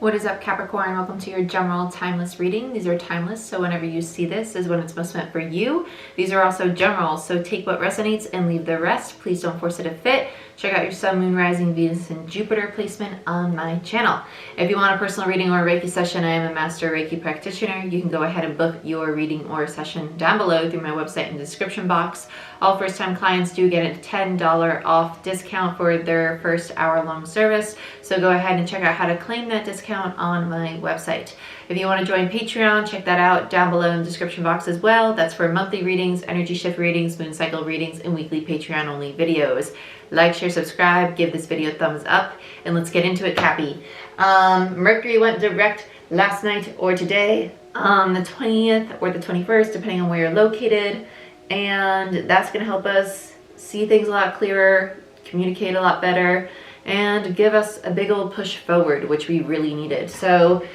What is up, Capricorn? Welcome to your general timeless reading. These are timeless, so whenever you see this is when it's most meant for you. These are also general, so take what resonates and leave the rest. Please don't force it to fit. Check out your Sun, Moon, Rising, Venus, and Jupiter placement on my channel. If you want a personal reading or a Reiki session, I am a master Reiki practitioner. You can go ahead and book your reading or session down below through my website in the description box. All first-time clients do get a $10 off discount for their first hour-long service, so go ahead and check out how to claim that discount on my website. If you want to join Patreon, check that out down below in the description box as well. That's for monthly readings, energy shift readings, moon cycle readings, and weekly Patreon only videos. Like, share, subscribe, give this video a thumbs up, and let's get into it, Cappy. Mercury went direct last night or today on the 20th or the 21st, depending on where you're located, and that's going to help us see things a lot clearer, communicate a lot better, and give us a big old push forward, which we really needed. So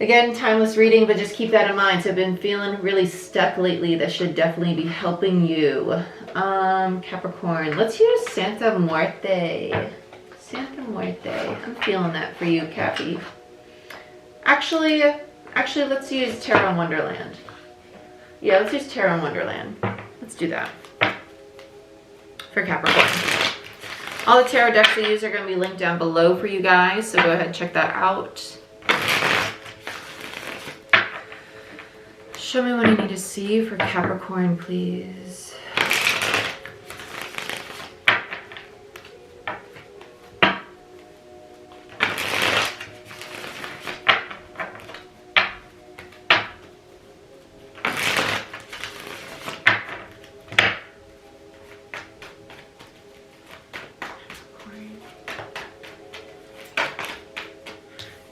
again, timeless reading, but just keep that in mind. So I've been feeling really stuck lately. That should definitely be helping you. Capricorn, let's use Santa Muerte. Santa Muerte. I'm feeling that for you, Cappy. Actually, let's use Tarot Wonderland. Yeah, let's use Tarot Wonderland. Let's do that for Capricorn. All the tarot decks I use are going to be linked down below for you guys, so go ahead and check that out. Show me what I need to see for Capricorn, please.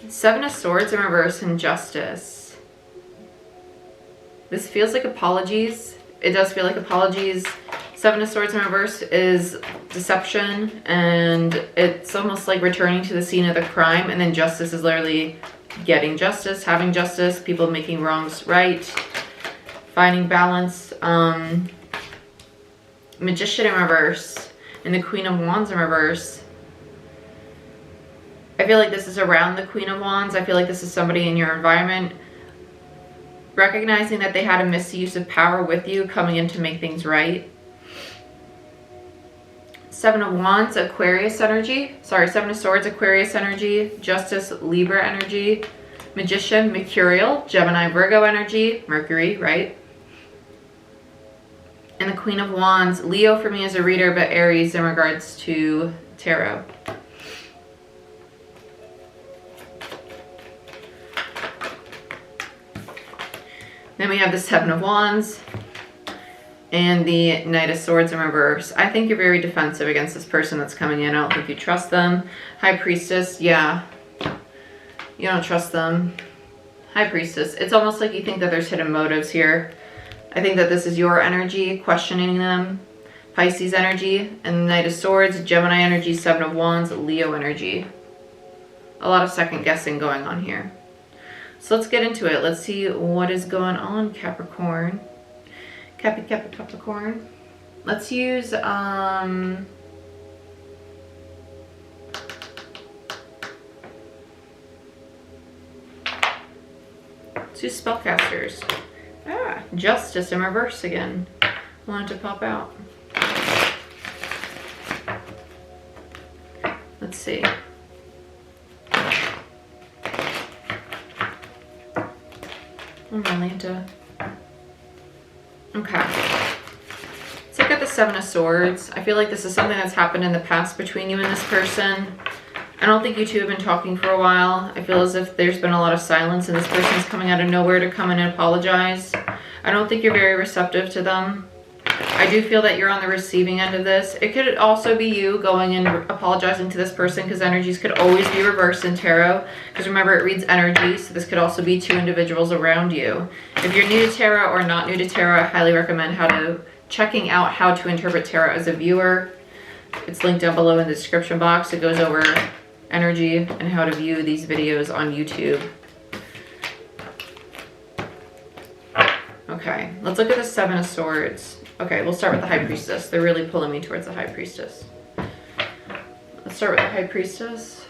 Seven of Swords in reverse and Justice. This feels like apologies. It does feel like apologies. Seven of Swords in reverse is deception, and it's almost like returning to the scene of the crime, and then Justice is literally getting justice, having justice, people making wrongs right, finding balance. Magician in reverse and the Queen of Wands in reverse. I feel like this is around the Queen of Wands. I feel like this is somebody in your environment recognizing that they had a misuse of power with you, coming in to make things right. Seven of Wands, Aquarius energy. Sorry, Seven of Swords, Aquarius energy. Justice, Libra energy. Magician, Mercurial. Gemini, Virgo energy. Mercury, right? And the Queen of Wands, Leo for me as a reader, but Aries in regards to tarot. Then we have the Seven of Wands and the Knight of Swords in reverse. I think you're very defensive against this person that's coming in. I don't think you trust them. High Priestess, yeah. You don't trust them. High Priestess. It's almost like you think that there's hidden motives here. I think that this is your energy, questioning them. Pisces energy and the Knight of Swords, Gemini energy, Seven of Wands, Leo energy. A lot of second guessing going on here. So let's get into it. Let's see what is going on, Capricorn. Capricorn. Let's use let's use spellcasters. Justice in reverse again. Wanted to pop out. Let's see. Atlanta. Okay. So I got the Seven of Swords. I feel like this is something that's happened in the past between you and this person. I don't think you two have been talking for a while. I feel as if there's been a lot of silence and this person's coming out of nowhere to come in and apologize. I don't think you're very receptive to them. I do feel that you're on the receiving end of this. It could also be you going and apologizing to this person, because energies could always be reversed in tarot. Because remember, it reads energy, so this could also be two individuals around you. If you're new to tarot or not new to tarot, I highly recommend checking out how to interpret tarot as a viewer. It's linked down below in the description box. It goes over energy and how to view these videos on YouTube. Okay, let's look at the Seven of Swords. Okay, we'll start with the High Priestess. They're really pulling me towards the High Priestess. Let's start with the High Priestess.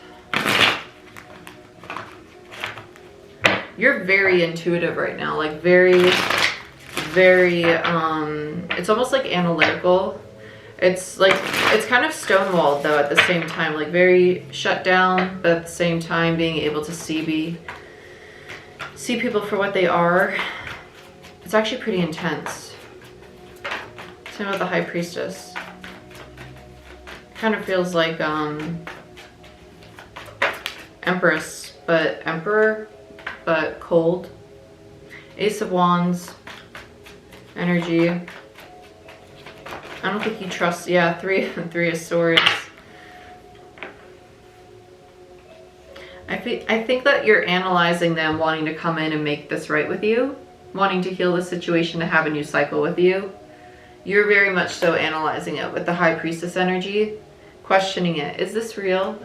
You're very intuitive right now, like very, very, it's almost like analytical. It's like, it's kind of stonewalled though at the same time, like very shut down, but at the same time being able to see people for what they are. It's actually pretty intense. Same with the High Priestess. Kind of feels like Empress, but Emperor, but cold. Ace of Wands energy. I don't think you trust, yeah, three of Swords. I think that you're analyzing them wanting to come in and make this right with you, wanting to heal the situation, to have a new cycle with you. You're very much so analyzing it with the High Priestess energy, questioning it. Is this real?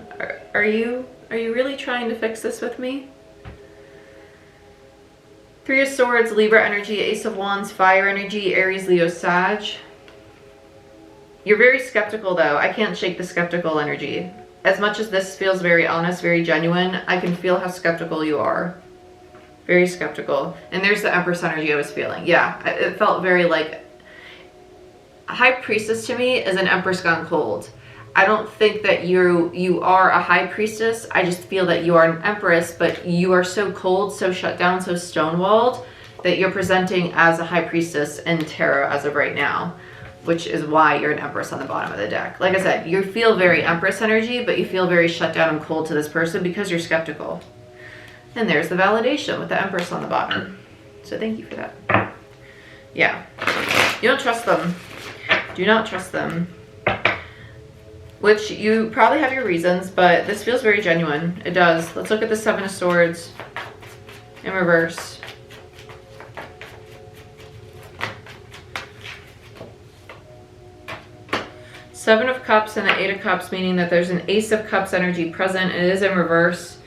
Are you really trying to fix this with me? Three of Swords, Libra energy, Ace of Wands, fire energy, Aries, Leo, Sag. You're very skeptical though. I can't shake the skeptical energy. As much as this feels very honest, very genuine, I can feel how skeptical you are. Very skeptical. And there's the Empress energy I was feeling. Yeah, it felt very like... High Priestess to me is an Empress gone cold. I don't think that you are a High Priestess. I just feel that you are an Empress, but you are so cold, so shut down, so stonewalled that you're presenting as a High Priestess in tarot as of right now, which is why you're an Empress on the bottom of the deck. Like I said, you feel very Empress energy, but you feel very shut down and cold to this person because you're skeptical. And there's the validation with the Empress on the bottom. So thank you for that. Yeah. You don't trust them. Do not trust them. Which you probably have your reasons, but this feels very genuine. It does. Let's look at the Seven of Swords in reverse. Seven of Cups and the Eight of Cups, meaning that there's an Ace of Cups energy present. It is in reverse.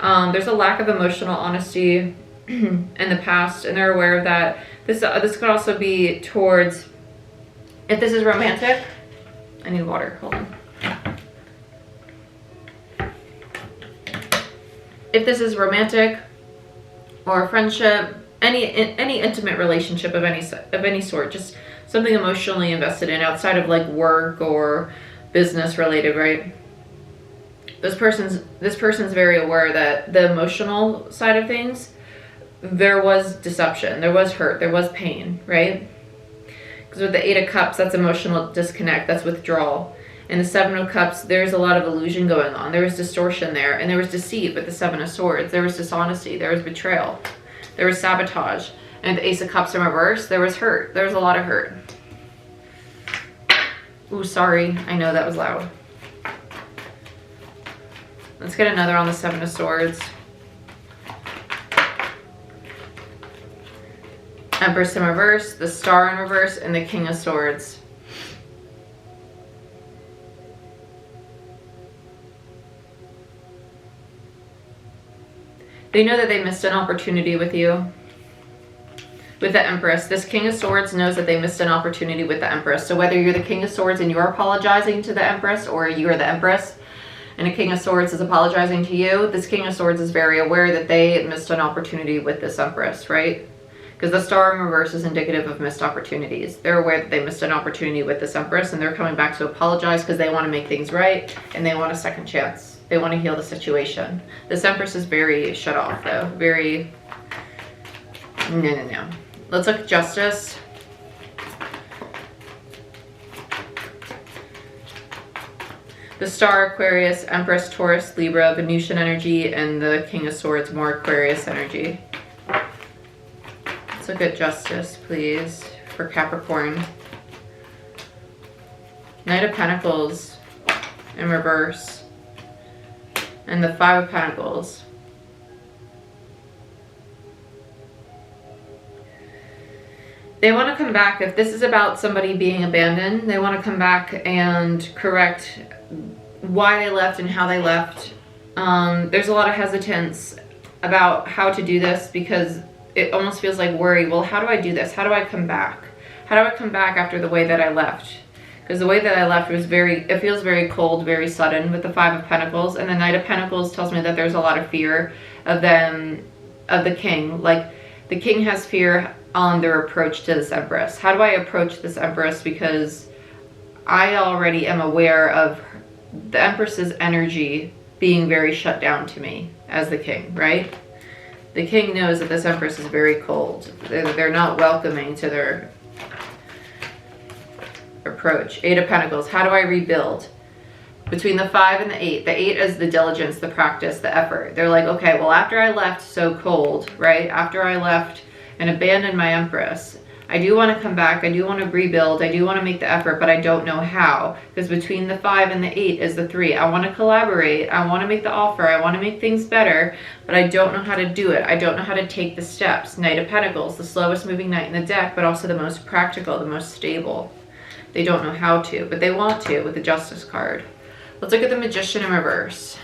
There's a lack of emotional honesty in the past, and they're aware of that. This could also be towards, if this is romantic, I need water, hold on. If this is romantic or a friendship, any intimate relationship of any sort, just something emotionally invested in outside of like work or business related, right? This person's very aware that the emotional side of things, there was deception, there was hurt, there was pain, right? Because with the Eight of Cups, that's emotional disconnect, that's withdrawal. And the Seven of Cups, there's a lot of illusion going on. There was distortion there, and there was deceit with the Seven of Swords. There was dishonesty, there was betrayal, there was sabotage. And the Ace of Cups in reverse, there was hurt. There was a lot of hurt. Ooh, sorry. I know that was loud. Let's get another on the Seven of Swords. Empress in reverse, the Star in reverse, and the King of Swords. They know that they missed an opportunity with you. With the Empress, this King of Swords knows that they missed an opportunity with the Empress. So whether you're the King of Swords and you're apologizing to the Empress, or you're the Empress and a King of Swords is apologizing to you, this King of Swords is very aware that they missed an opportunity with this Empress, right? Because the Star in reverse is indicative of missed opportunities. They're aware that they missed an opportunity with this Empress, and they're coming back to apologize because they want to make things right and they want a second chance. They want to heal the situation. This Empress is very shut off though. Very, no. Let's look at Justice. The Star, Aquarius, Empress, Taurus, Libra, Venusian energy, and the King of Swords, more Aquarius energy. Let's look at Justice, please, for Capricorn. Knight of Pentacles in reverse. And the Five of Pentacles. They want to come back. If this is about somebody being abandoned, they want to come back and correct why they left and how they left. There's a lot of hesitance about how to do this because it almost feels like worry. Well, how do I do this? How do I come back? How do I come back after the way that I left? Because the way that I left was it feels very cold, very sudden with the Five of Pentacles. And the Knight of Pentacles tells me that there's a lot of fear of them of the king. Like, the king has fear on their approach to this Empress. How do I approach this Empress? Because I already am aware of the Empress's energy being very shut down to me as the king, right? The king knows that this Empress is very cold. They're not welcoming to their approach. 8 of Pentacles. How do I rebuild? Between the 5 and the 8. The 8 is the diligence, the practice, the effort. They're like, okay, well, after I left so cold, right? After I left and abandoned my Empress, I do want to come back. I do want to rebuild. I do want to make the effort, but I don't know how. Because between the 5 and the 8 is the 3. I want to collaborate. I want to make the offer. I want to make things better, but I don't know how to do it. I don't know how to take the steps. Knight of Pentacles, the slowest moving knight in the deck, but also the most practical, the most stable. They don't know how to, but they want to with the Justice card. Let's look at the Magician in reverse.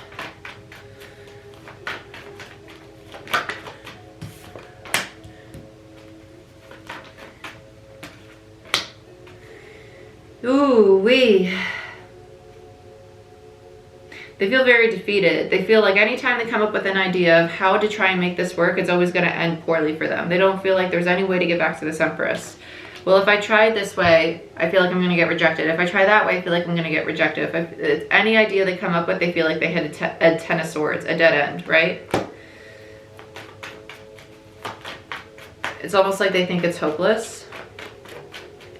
Ooh, wee. They feel very defeated. They feel like anytime they come up with an idea of how to try and make this work, it's always going to end poorly for them. They don't feel like there's any way to get back to this Empress. Well, if I try this way, I feel like I'm going to get rejected. If I try that way, I feel like I'm going to get rejected. If any idea they come up with, they feel like they hit a 10 of swords, a dead end, right? It's almost like they think it's hopeless.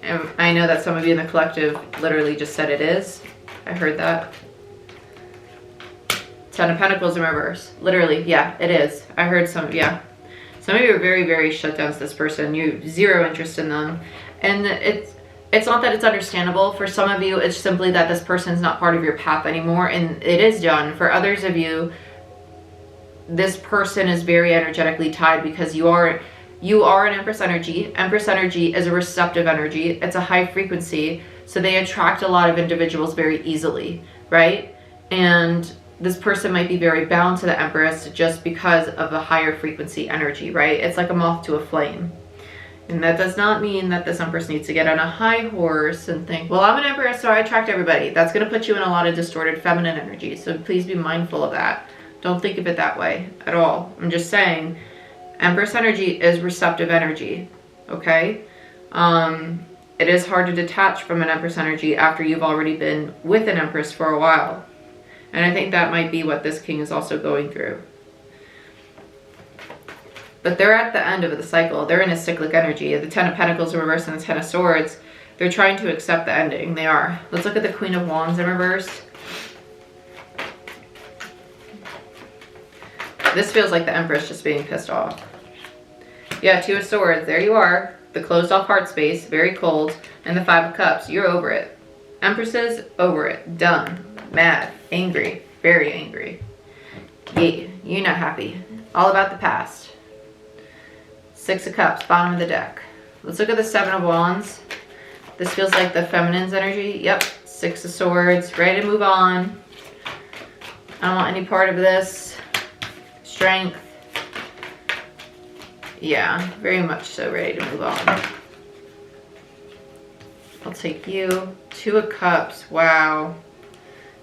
And I know that some of you in the collective literally just said it is. I heard that. 10 of Pentacles in reverse. Literally, yeah, it is. I heard some, yeah. Some of you are very, very shut down to this person. You zero interest in them. And it's not that it's understandable. For some of you, it's simply that this person's not part of your path anymore, and it is done. For others of you, this person is very energetically tied because you are an Empress energy. Empress energy is a receptive energy. It's a high frequency, so they attract a lot of individuals very easily, right? And this person might be very bound to the Empress just because of the higher frequency energy, right? It's like a moth to a flame. And that does not mean that this Empress needs to get on a high horse and think, well, I'm an Empress, so I attract everybody. That's going to put you in a lot of distorted feminine energy. So please be mindful of that. Don't think of it that way at all. I'm just saying, Empress energy is receptive energy, okay? It is hard to detach from an Empress energy after you've already been with an Empress for a while. And I think that might be what this king is also going through. But they're at the end of the cycle. They're in a cyclic energy. The 10 of Pentacles in reverse and the 10 of Swords, they're trying to accept the ending. They are. Let's look at the Queen of Wands in reverse. This feels like the Empress just being pissed off. Yeah, 2 of Swords. There you are. The closed off heart space. Very cold. And the 5 of Cups. You're over it. Empresses, over it. Done. Mad. Angry. Very angry. Yeah, you're not happy. All about the past. 6 of Cups. Bottom of the deck. Let's look at the 7 of Wands. This feels like the feminine's energy. Yep. 6 of Swords. Ready to move on. I don't want any part of this. Strength. Yeah, very much so ready to move on. I'll take you. 2 of Cups. Wow.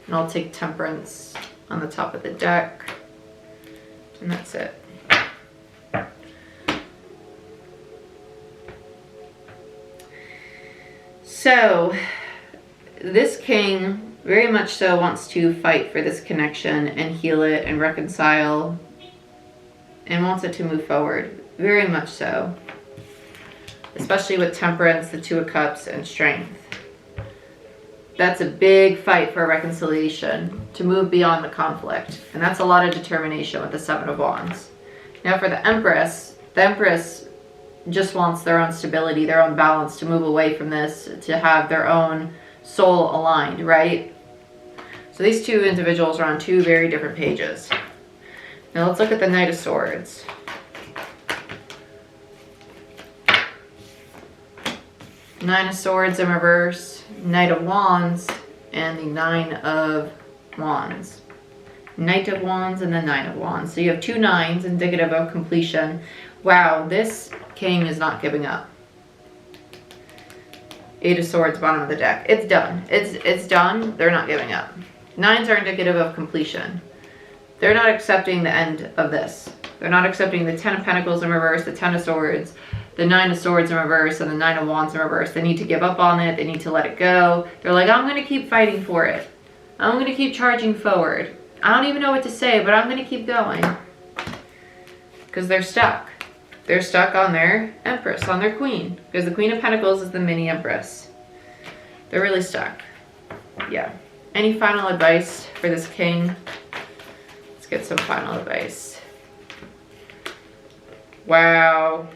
And I'll take Temperance on the top of the deck. And that's it. So, this king very much so wants to fight for this connection and heal it and reconcile and wants it to move forward. Very much so. Especially with Temperance, the 2 of Cups, and Strength. That's a big fight for reconciliation, to move beyond the conflict. And that's a lot of determination with the 7 of Wands. Now for the Empress just wants their own stability, their own balance, to move away from this, to have their own soul aligned, right? So these two individuals are on 2 very different pages. Now let's look at the Knight of Swords. Nine of Swords in reverse, Knight of Wands, and the 9 of Wands. Knight of Wands and the 9 of Wands. So you have 2 9s, indicative of completion. Wow, this king is not giving up. 8 of Swords, bottom of the deck. It's done. It's done. They're not giving up. 9s are indicative of completion. They're not accepting the end of this. They're not accepting the 10 of Pentacles in reverse, the 10 of Swords, the 9 of Swords in reverse, and the 9 of Wands in reverse. They need to give up on it. They need to let it go. They're like, I'm going to keep fighting for it. I'm going to keep charging forward. I don't even know what to say, but I'm going to keep going. Because they're stuck. They're stuck on their Empress, on their Queen. Because the Queen of Pentacles is the mini Empress. They're really stuck. Yeah. Any final advice for this King? Let's get some final advice. Wow.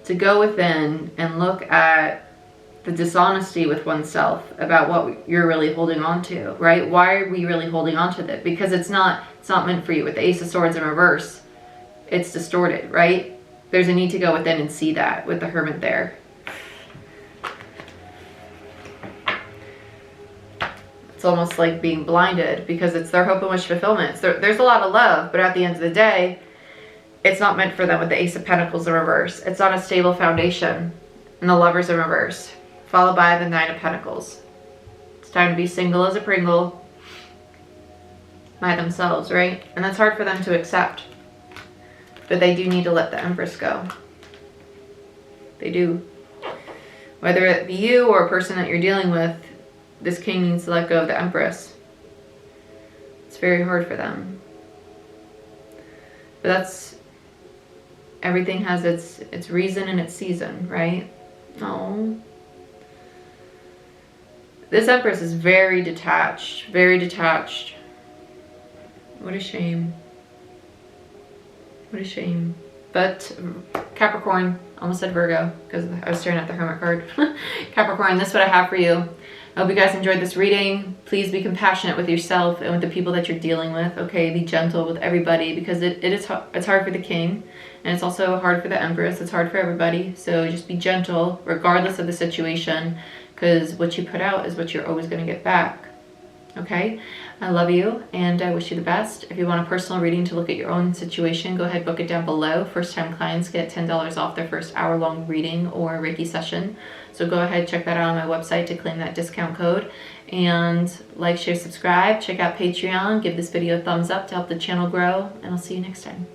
To go within and look at the dishonesty with oneself about what you're really holding on to, right? Why are we really holding on to that? Because it's not meant for you. With the Ace of Swords in reverse, it's distorted, right? There's a need to go within and see that with the Hermit there. It's almost like being blinded because it's their hope and wish fulfillment. There's a lot of love, but at the end of the day, it's not meant for them with the Ace of Pentacles in reverse. It's on a stable foundation. And the Lovers in reverse, followed by the 9 of Pentacles. It's time to be single as a Pringle by themselves, right? And that's hard for them to accept. But they do need to let the Empress go. They do. Whether it be you or a person that you're dealing with, this King needs to let go of the Empress. It's very hard for them. But that's... Everything has its reason and its season, right? Oh. This Empress is very detached. Very detached. What a shame. What a shame. But Capricorn, almost said Virgo because I was staring at the Hermit card. Capricorn, this is what I have for you. I hope you guys enjoyed this reading. Please be compassionate with yourself and with the people that you're dealing with. Okay, be gentle with everybody because it's hard for the King. And it's also hard for the Empress. It's hard for everybody. So just be gentle regardless of the situation because what you put out is what you're always going to get back. Okay? I love you and I wish you the best. If you want a personal reading to look at your own situation, go ahead, book it down below. First-time clients get $10 off their first hour-long reading or Reiki session. So go ahead, check that out on my website to claim that discount code. And like, share, subscribe. Check out Patreon. Give this video a thumbs up to help the channel grow. And I'll see you next time.